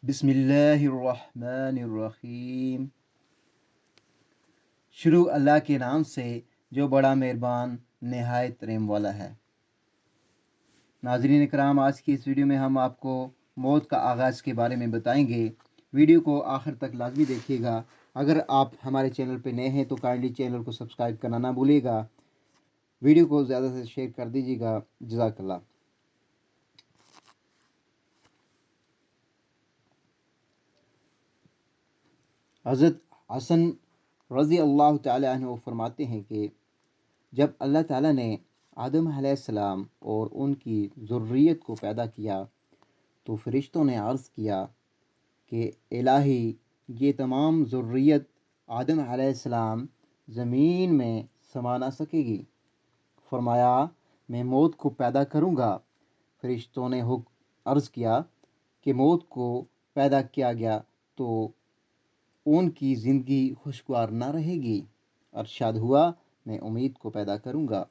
بسم اللہ الرحمن الرحیم۔ شروع اللہ کے نام سے جو بڑا مہربان نہایت رحم والا ہے۔ ناظرین کرام، آج کی اس ویڈیو میں ہم آپ کو موت کا آغاز کے بارے میں بتائیں گے۔ ویڈیو کو آخر تک لازمی دیکھیے گا۔ اگر آپ ہمارے چینل پہ نئے ہیں تو کائنڈلی چینل کو سبسکرائب کرنا نہ بھولیے گا۔ ویڈیو کو زیادہ سے شیئر کر دیجیے گا۔ جزاک اللہ۔ حضرت حسن رضی اللہ تعالی عنہ فرماتے ہیں کہ جب اللہ تعالیٰ نے آدم علیہ السلام اور ان کی ذریت کو پیدا کیا تو فرشتوں نے عرض کیا کہ الہی، یہ تمام ذریت آدم علیہ السلام زمین میں سما نہ سکے گی۔ فرمایا، میں موت کو پیدا کروں گا۔ فرشتوں نے عرض کیا کہ موت کو پیدا کیا گیا تو ان کی زندگی خوشگوار نہ رہے گی۔ ارشاد ہوا، میں امید کو پیدا کروں گا۔